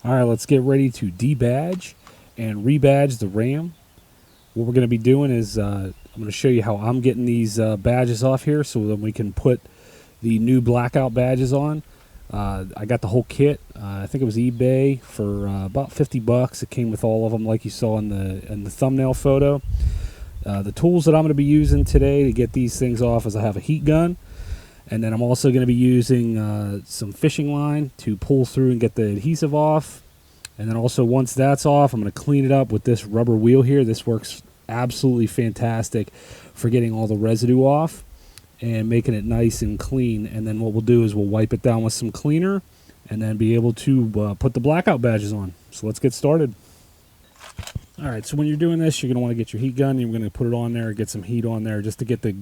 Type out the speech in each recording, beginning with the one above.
All right, let's get ready to debadge and rebadge the RAM. What we're going to be doing is I'm going to show you how I'm getting these badges off here so that we can put the new blackout badges on. I got the whole kit. I think it was eBay for about $50. It came with all of them, like you saw in the thumbnail photo. The tools that I'm going to be using today to get these things off is I have a heat gun, and then I'm also going to be using some fishing line to pull through and get the adhesive off. And then also once that's off, I'm going to clean it up with this rubber wheel here. This works absolutely fantastic for getting all the residue off and making it nice and clean. And then what we'll do is we'll wipe it down with some cleaner and then be able to put the blackout badges on. So let's get started. All right, so when you're doing this, you're going to want to get your heat gun. You're going to put it on there, get some heat on there just to get the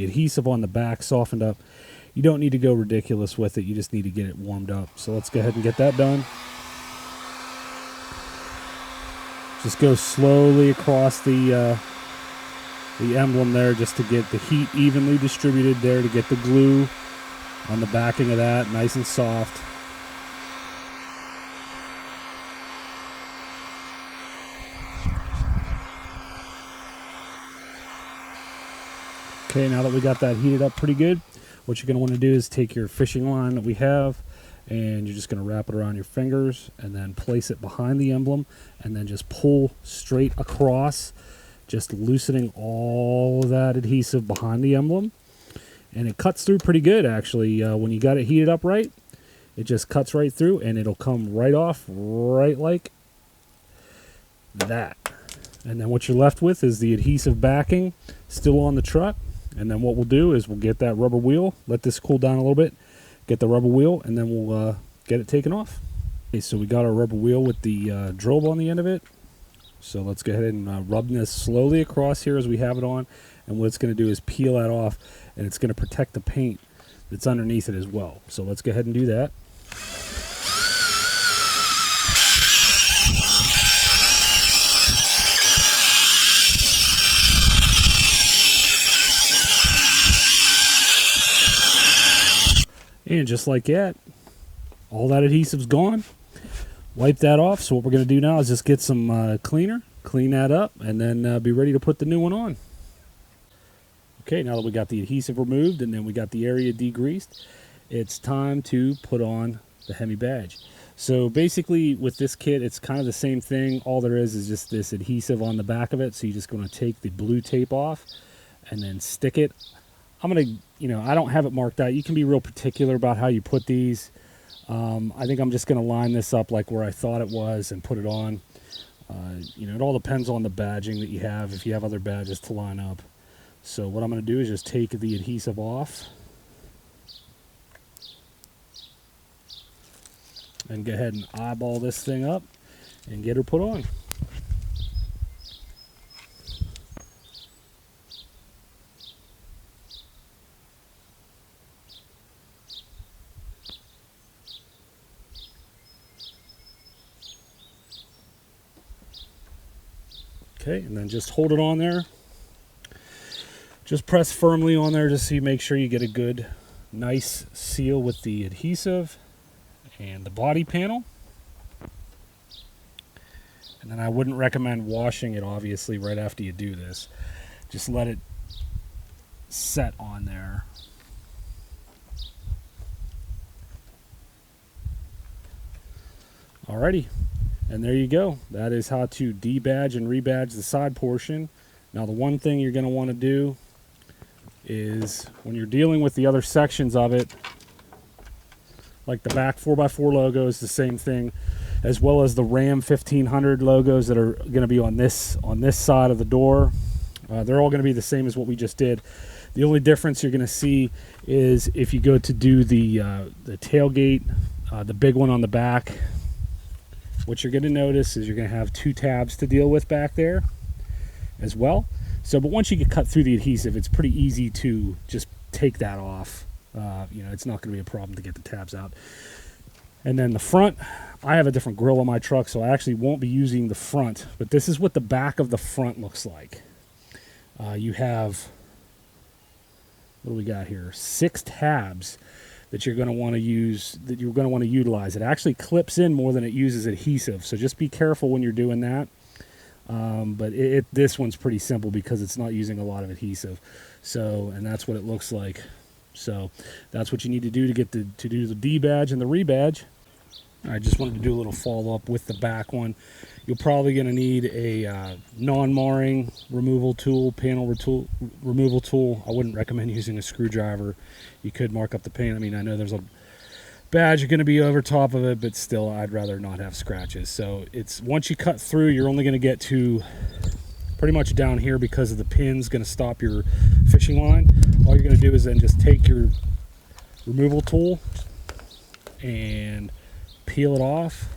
adhesive on the back softened up. You don't need to go ridiculous with it. You just need to get it warmed up. So let's go ahead and get that done. Just go slowly across the emblem there just to get the heat evenly distributed there, to get the glue on the backing of that nice and soft. Okay, now that we got that heated up pretty good, what you're going to want to do is take your fishing line that we have, and you're just going to wrap it around your fingers and then place it behind the emblem and then just pull straight across, just loosening all of that adhesive behind the emblem. And it cuts through pretty good, actually. When you got it heated up right, it just cuts right through and it'll come right off right like that. And then what you're left with is the adhesive backing still on the truck. And then what we'll do is we'll get that rubber wheel, let this cool down a little bit, get the rubber wheel, and then we'll get it taken off. Okay, so we got our rubber wheel with the drill on the end of it. So let's go ahead and rub this slowly across here as we have it on. And what it's going to do is peel that off, and it's going to protect the paint that's underneath it as well. So let's go ahead and do that. And just like that, all that adhesive's gone. Wipe that off. So what we're going to do now is just get some cleaner, clean that up, and then be ready to put the new one on. Okay, now that we got the adhesive removed and then we got the area degreased, it's time to put on the Hemi badge. So basically with this kit, it's kind of the same thing. All there is just this adhesive on the back of it. So you're just going to take the blue tape off and then stick it. I'm going to, I don't have it marked out. You can be real particular about how you put these. I think I'm just going to line this up like where I thought it was and put it on. It all depends on the badging that you have, if you have other badges to line up. So what I'm going to do is just take the adhesive off and go ahead and eyeball this thing up and get her put on. Okay, and then just hold it on there. Just press firmly on there just so you make sure you get a good, nice seal with the adhesive and the body panel. And then I wouldn't recommend washing it, obviously, right after you do this. Just let it set on there. Alrighty. And there you go. That is how to debadge and rebadge the side portion. Now the one thing you're going to want to do is when you're dealing with the other sections of it, like the back 4x4 logo is the same thing, as well as the Ram 1500 logos that are going to be on this side of the door. They're all going to be the same as what we just did. The only difference you're going to see is if you go to do the tailgate, the big one on the back, what you're going to notice is you're going to have two tabs to deal with back there as well. So, but once you get cut through the adhesive, it's pretty easy to just take that off. It's not going to be a problem to get the tabs out. And then the front, I have a different grill on my truck, so I actually won't be using the front. But this is what the back of the front looks like. You have, what do we got here? 6 tabs that you're going to want to use, that you're going to want to utilize. It actually clips in more than it uses adhesive, so just be careful when you're doing that. But this one's pretty simple because it's not using a lot of adhesive. So, and that's what it looks like. So that's what you need to do to get to do the D badge and the rebadge. I just wanted to do a little follow up with the back one. You're probably going to need a non-marring removal tool, panel removal tool. I wouldn't recommend using a screwdriver. You could mark up the paint. I mean, I know there's a badge going to be over top of it, but still, I'd rather not have scratches. So it's, once you cut through, you're only going to get to pretty much down here because of the pin's going to stop your fishing line. All you're going to do is then just take your removal tool and peel it off,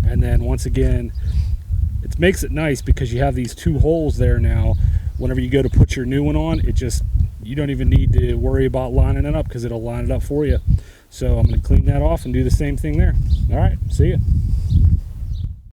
and then once again, it makes it nice because you have these two holes there now. Whenever you go to put your new one on, it just, you don't even need to worry about lining it up because it'll line it up for you. So I'm going to clean that off and do the same thing there. All right, see ya.